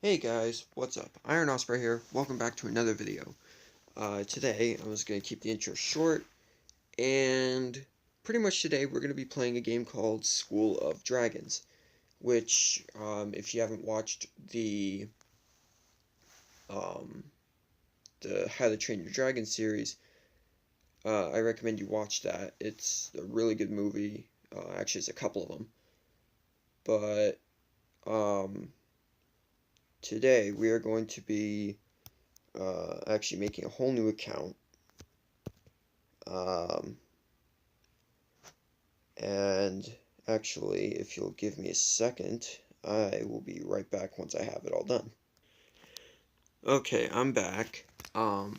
Hey guys, what's up? Iron Osprey here. Welcome back to another video. Today, I'm just going to keep the intro short, and pretty much today we're going to be playing a game called School of Dragons, which, if you haven't watched um, the How to Train Your Dragon series, I recommend you watch that. It's a really good movie. Actually, it's a couple of them. But, today we are going to be actually making a whole new account. Um, and actually, if you'll give me a second, I will be right back once I have it all done. Okay, I'm back. I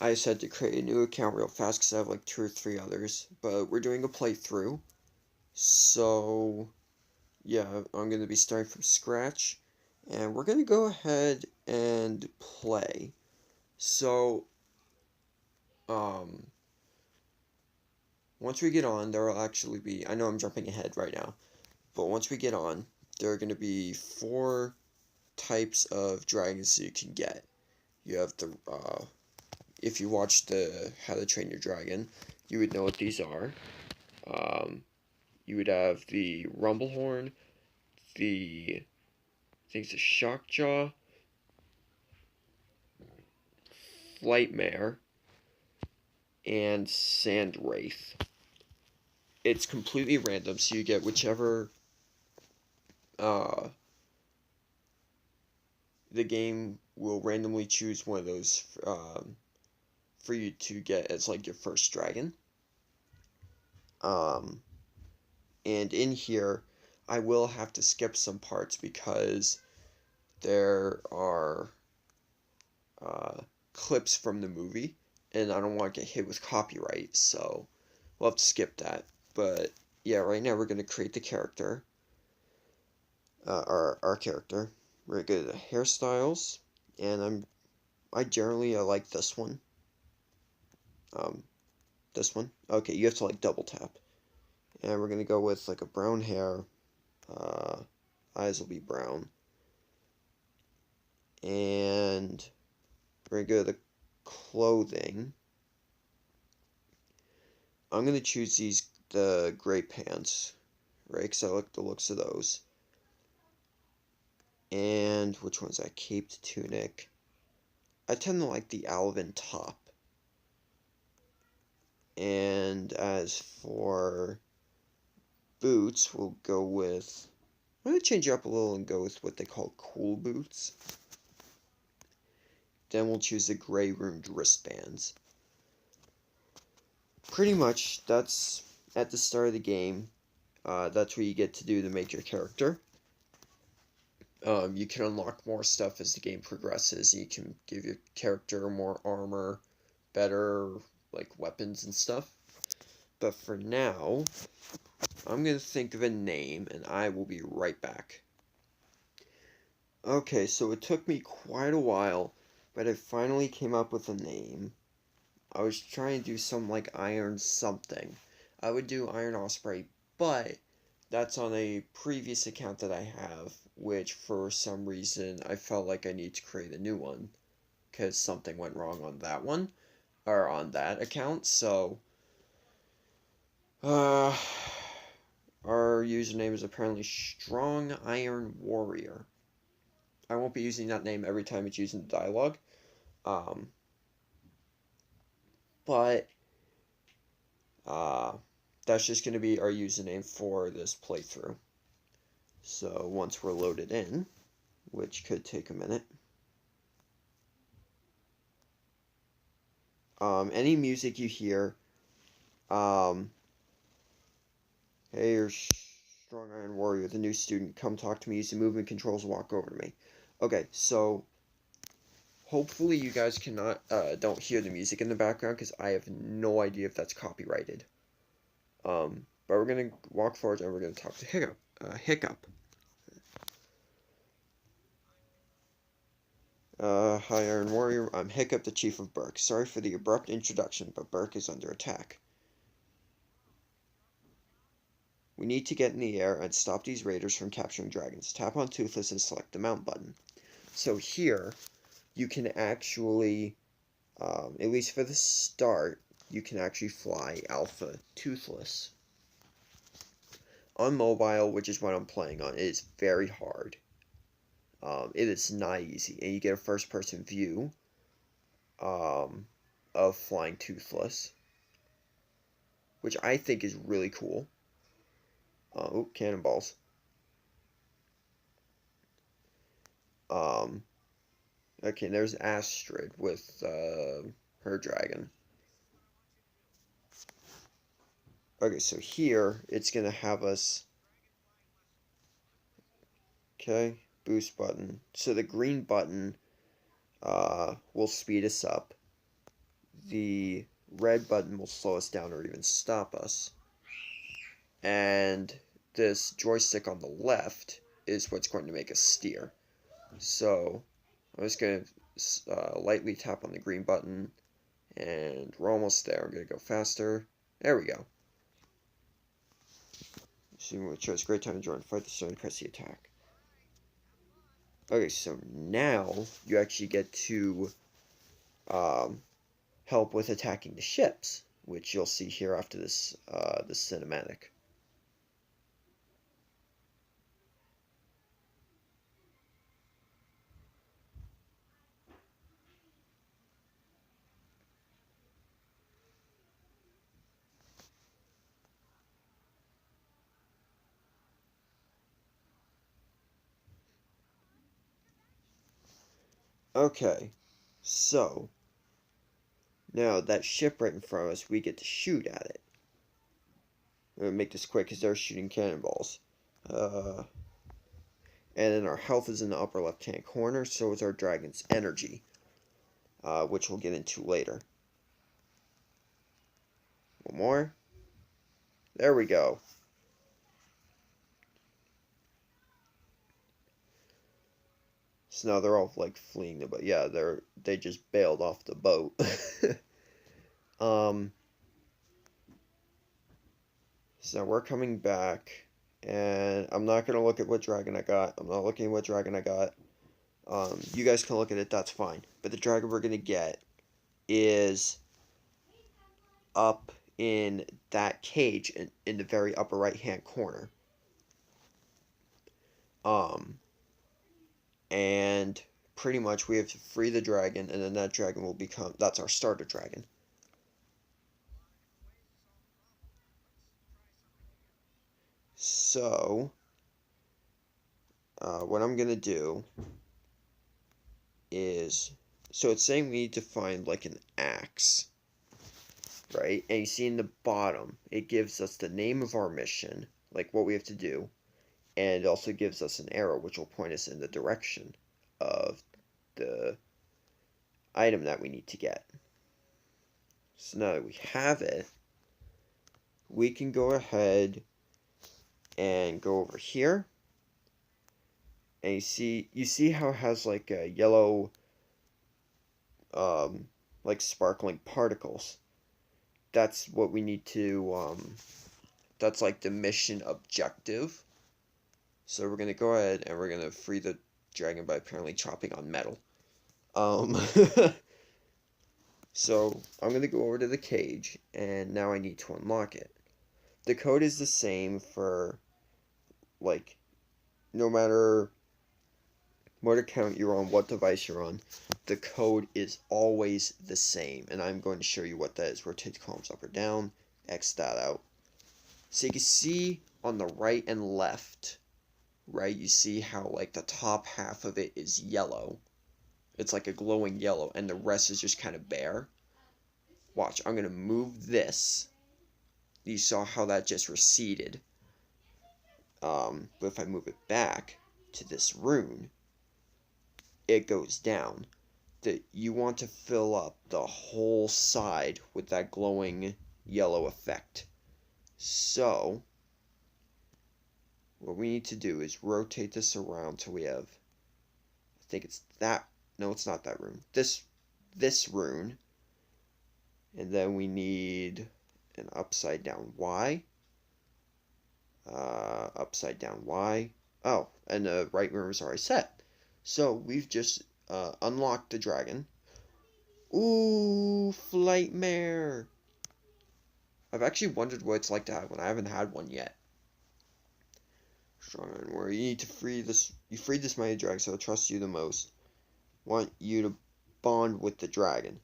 just had to create a new account real fast because I have like 2 or 3 others, but we're doing a playthrough. So, yeah, I'm going to be starting from scratch, and we're going to go ahead and play. So, um, once we get on, there will actually be, I know I'm jumping ahead right now, but once we get on, there are going to be 4 types of dragons you can get. You have the, if you watch the How to Train Your Dragon, you would know what these are. You would have the Rumblehorn, I think it's a Shockjaw, Flightmare, and Sandwraith. It's completely random, so you get whichever, the game will randomly choose one of those, for you to get as like your first dragon. And in here, I will have to skip some parts because there are clips from the movie, and I don't want to get hit with copyright, so we'll have to skip that. But yeah, right now we're going to create the character, our character. We're going to go to the hairstyles, and I generally like this one. This one. Okay, you have to like double tap. And we're going to go with like a brown hair. Eyes will be brown. And we're going to go to the clothing. I'm going to choose the gray pants, right? Because I like the looks of those. And which one's that? Caped tunic. I tend to like the Alvin top. And as for boots, we'll go with, I'm going to change it up a little and go with what they call cool boots. Then we'll choose the gray ruined wristbands. Pretty much, that's at the start of the game. That's what you get to do to make your character. You can unlock more stuff as the game progresses. You can give your character more armor, better, like, weapons and stuff. But for now, I'm going to think of a name, and I will be right back. Okay, so it took me quite a while, but I finally came up with a name. I was trying to do something like Iron something. I would do Iron Osprey, but that's on a previous account that I have, which for some reason I felt like I need to create a new one, because something went wrong on that one, or on that account, so, our username is apparently Strong Iron Warrior. I won't be using that name every time it's used in the dialogue, but, that's just going to be our username for this playthrough. So once we're loaded in, which could take a minute, any music you hear, hey, you're Strong Iron Warrior, the new student, come talk to me, use the movement controls, walk over to me. Okay, so hopefully you guys don't hear the music in the background, because I have no idea if that's copyrighted. But we're going to walk forward and we're going to talk to Hiccup. Hi Iron Warrior, I'm Hiccup, the Chief of Berk. Sorry for the abrupt introduction, but Berk is under attack. We need to get in the air and stop these raiders from capturing dragons. Tap on Toothless and select the mount button. So here, you can actually, at least for the start, you can actually fly Alpha Toothless. On mobile, which is what I'm playing on, it is very hard. It is not easy, and you get a first-person view of flying Toothless, which I think is really cool. Oh, cannonballs. Okay, there's Astrid with her dragon. Okay, so here it's gonna have us. Okay, boost button. So the green button will speed us up. The red button will slow us down or even stop us. And this joystick on the left is what's going to make us steer. So I'm just going to lightly tap on the green button, and we're almost there. I'm going to go faster. There we go. Assuming we chose great time to join, fight the stone, press the attack. Okay, so now you actually get to help with attacking the ships, which you'll see here after this cinematic. Okay, so now that ship right in front of us, we get to shoot at it. I'm gonna make this quick because they're shooting cannonballs. And then our health is in the upper left-hand corner, so is our dragon's energy, which we'll get into later. One more. There we go. So now they're all like fleeing the boat. Yeah, they just bailed off the boat. So we're coming back, and I'm not gonna look at what dragon I got. I'm not looking at what dragon I got. You guys can look at it. That's fine. But the dragon we're gonna get is up in that cage in the very upper right hand corner. And pretty much we have to free the dragon, and then that dragon will become, that's our starter dragon. So what I'm gonna do is, so it's saying we need to find like an axe, right? And you see in the bottom, it gives us the name of our mission, like what we have to do, and it also gives us an arrow which will point us in the direction of the item that we need to get. So now that we have it, we can go ahead and go over here, and you see how it has like a yellow like sparkling particles. That's what we need to that's like the mission objective. So we're gonna go ahead and we're gonna free the dragon by apparently chopping on metal. So I'm gonna go over to the cage, and now I need to unlock it. The code is the same for, like, no matter what account you're on, what device you're on, the code is always the same, and I'm going to show you what that is. Rotate the columns up or down, X that out. So you can see on the right and left, right, you see how, like, the top half of it is yellow. It's like a glowing yellow, and the rest is just kind of bare. Watch, I'm going to move this. You saw how that just receded. But if I move it back to this rune, it goes down. You want to fill up the whole side with that glowing yellow effect. So, what we need to do is rotate this around till we have, I think it's that, no, it's not that rune. This rune. And then we need an upside down Y. Upside down Y. Oh, and the right rune is already set. So we've just unlocked the dragon. Ooh, Flightmare! I've actually wondered what it's like to have one. I haven't had one yet. Strong and warrior. You need to free this. You freed this mighty dragon, so I trust you the most. Want you to bond with the dragon.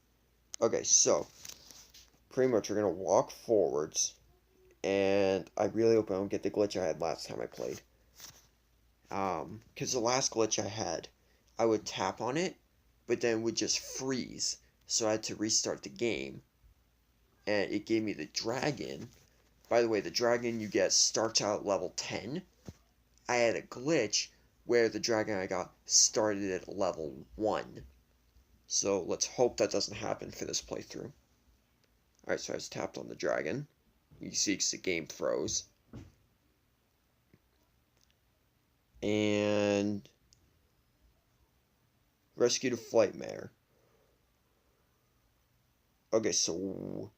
Okay, so pretty much we're gonna walk forwards, and I really hope I don't get the glitch I had last time I played. Because the last glitch I had, I would tap on it, but then it would just freeze. So I had to restart the game, and it gave me the dragon. By the way, the dragon you get starts out at level 10. I had a glitch where the dragon I got started at level 1. So let's hope that doesn't happen for this playthrough. Alright, so I just tapped on the dragon. You see the game froze. And rescue the Flightmare. Okay, so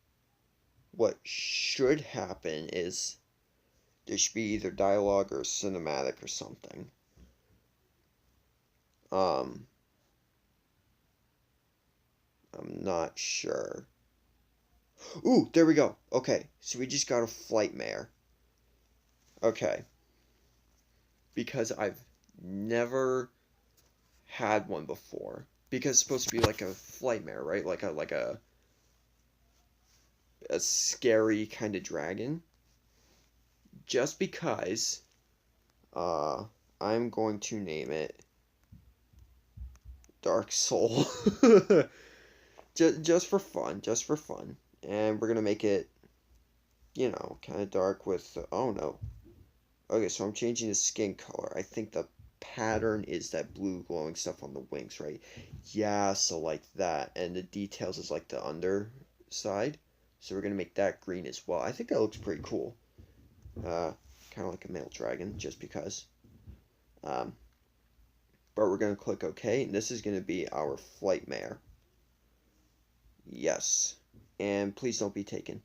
what should happen is there should be either dialogue or cinematic or something. I'm not sure. Ooh, there we go. Okay, so we just got a Flightmare. Okay. Because I've never had one before. Because it's supposed to be like a Flightmare, right? Like a scary kind of dragon. Just because I'm going to name it Dark Soul. just for fun, and we're gonna make it, kind of dark with. Oh no. Okay, so I'm changing the skin color. I think the pattern is that blue glowing stuff on the wings, right? Yeah, so like that, and the details is like the underside. So we're gonna make that green as well. I think that looks pretty cool. Kind of like a male dragon, just because. But we're gonna click OK, and this is gonna be our Flightmare. Yes. And please don't be taken.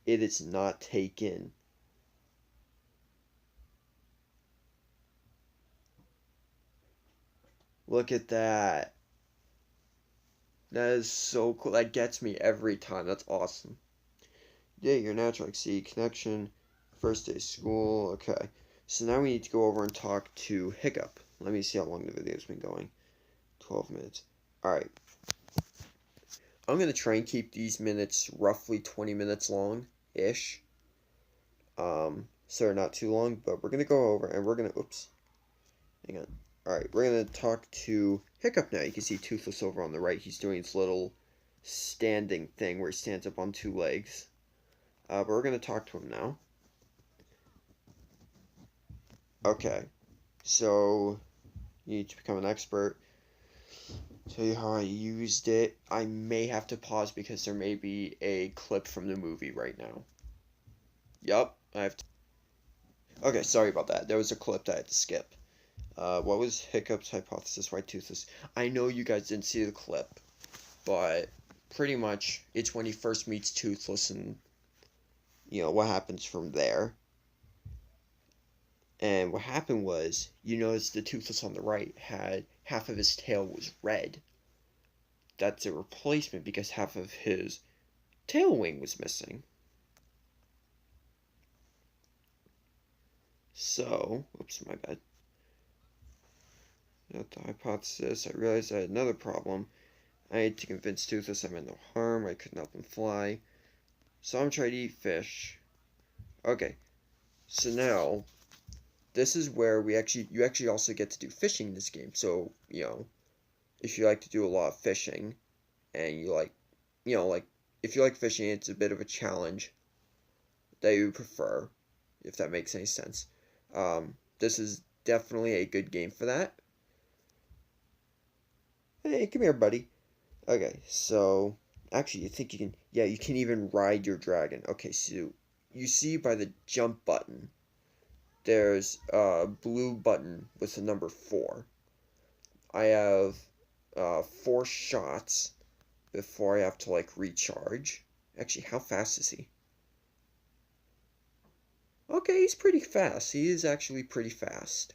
It is not taken. Look at that. That is so cool. That gets me every time. That's awesome. Yeah, your natural see connection. First day school. Okay. So now we need to go over and talk to Hiccup. Let me see how long the video's been going. 12 minutes. Alright. I'm going to try and keep these minutes roughly 20 minutes long-ish. So they're not too long, but we're going to go over and we're going to... Oops. Hang on. Alright, we're going to talk to Hiccup now. You can see Toothless over on the right. He's doing his little standing thing where he stands up on two legs. But we're going to talk to him now. Okay. So, you need to become an expert. Tell you how I used it. I may have to pause because there may be a clip from the movie right now. Yup, I have to. Okay, sorry about that. There was a clip that I had to skip. What was Hiccup's hypothesis? Why Toothless? I know you guys didn't see the clip, but pretty much it's when he first meets Toothless and, what happens from there. And what happened was, you notice the Toothless on the right had half of his tail was red. That's a replacement because half of his tail wing was missing. So, oops, my bad. Not the hypothesis. I realized I had another problem. I had to convince Toothless I meant no harm. I couldn't help him fly. So I'm trying to eat fish. Okay. So now, this is where you actually also get to do fishing in this game. So, if you like to do a lot of fishing, and you like, if you like fishing, it's a bit of a challenge that you prefer, if that makes any sense. This is definitely a good game for that. Hey, come here, buddy. Okay, so actually, you think you can even ride your dragon. Okay, so you see by the jump button, there's a blue button with the number 4. I have 4 shots before I have to recharge. Actually, how fast is he? Okay, he's pretty fast. He is actually pretty fast.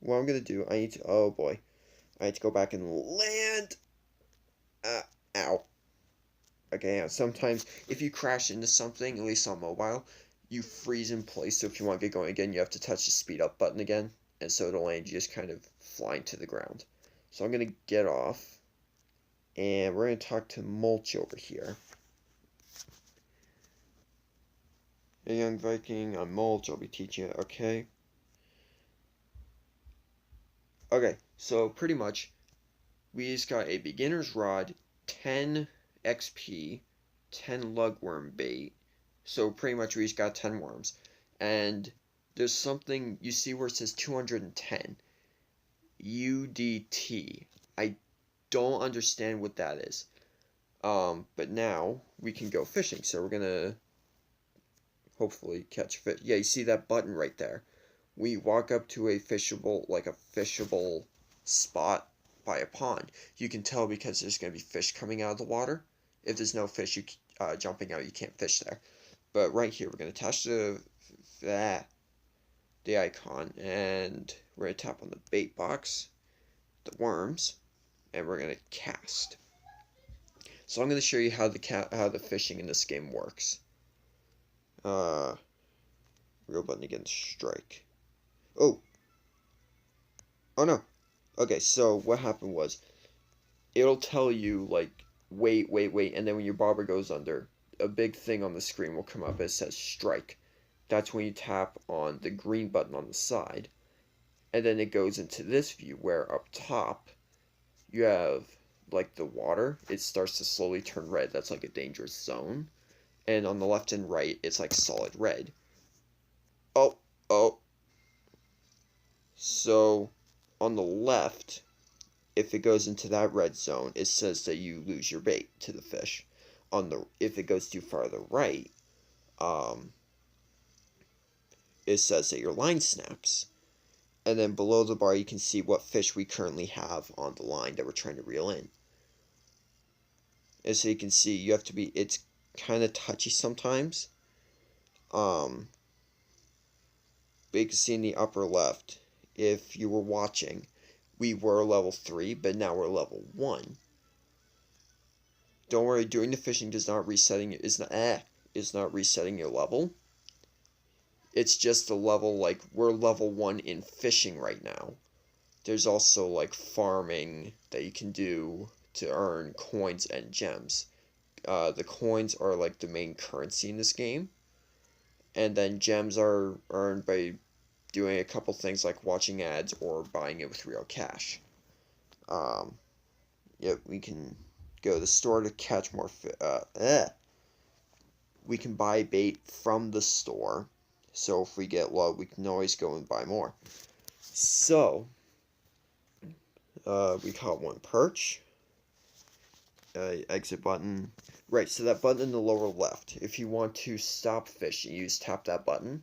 what I'm gonna do, oh boy, I need to go back and land. Ow. Okay, yeah, sometimes if you crash into something, at least on mobile, you freeze in place. So if you want to get going again, you have to touch the speed up button again, and so it'll land you just kind of flying to the ground. So I'm gonna get off, and we're gonna talk to Mulch over here. Hey, young Viking, I'm Mulch. I'll be teaching you. Okay. Okay, so pretty much, we just got a beginner's rod, 10 XP, 10 lugworm bait. So pretty much we just got 10 worms. And there's something, you see where it says 210. UDT. I don't understand what that is. But now we can go fishing. So we're gonna hopefully catch fish. Yeah, you see that button right there. We walk up to a fishable spot by a pond. You can tell because there's going to be fish coming out of the water. If there's no fish jumping out, you can't fish there. But right here, we're going to attach the icon, and we're going to tap on the bait box, the worms, and we're going to cast. So I'm going to show you how the fishing in this game works. Real button again, strike. Oh no. Okay, so what happened was, it'll tell you, like, wait, and then when your bobber goes under, a big thing on the screen will come up that says strike. That's when you tap on the green button on the side, and then it goes into this view where up top, you have, like, the water. It starts to slowly turn red. That's like a dangerous zone. And on the left and right, it's like solid red. Oh. So, on the left, if it goes into that red zone, it says that you lose your bait to the fish. If it goes too far to the right, it says that your line snaps. And then below the bar, you can see what fish we currently have on the line that we're trying to reel in. And so you can see it's kind of touchy sometimes. But you can see in the upper left, if you were watching, we were level 3, but now we're level 1. Don't worry, doing the fishing is not resetting your level. It's just a level, like, we're level 1 in fishing right now. There's also, like, farming that you can do to earn coins and gems. The coins are, like, the main currency in this game. And then gems are earned by doing a couple things like watching ads or buying it with real cash. We can go to the store to catch more we can buy bait from the store. So if we get low, we can always go and buy more. So, we caught one perch. Exit button. Right, so that button in the lower left. If you want to stop fishing, you just tap that button.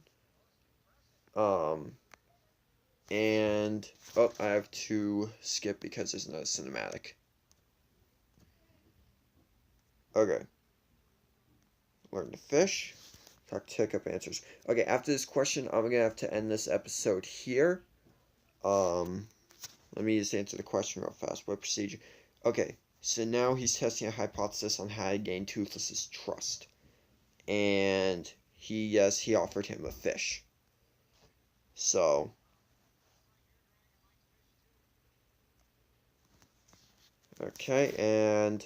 And, I have to skip because there's no cinematic. Okay. Learn to fish. Talk to Hiccup answers. Okay, after this question, I'm gonna have to end this episode here. Let me just answer the question real fast. What procedure? Okay, so now he's testing a hypothesis on how to gain Toothless's trust. And he offered him a fish. So, okay, and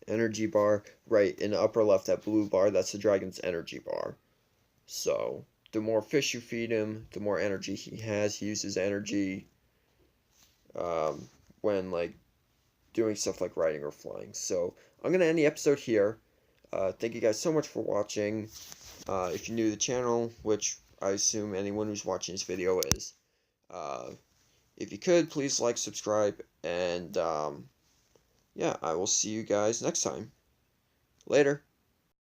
energy bar, right, in the upper left, that blue bar, that's the dragon's energy bar. So, the more fish you feed him, the more energy he has. He uses energy when, like, doing stuff like riding or flying. So, I'm going to end the episode here. Thank you guys so much for watching. If you're new to the channel, which I assume anyone who's watching this video is, if you could, please like, subscribe, and, yeah, I will see you guys next time. Later.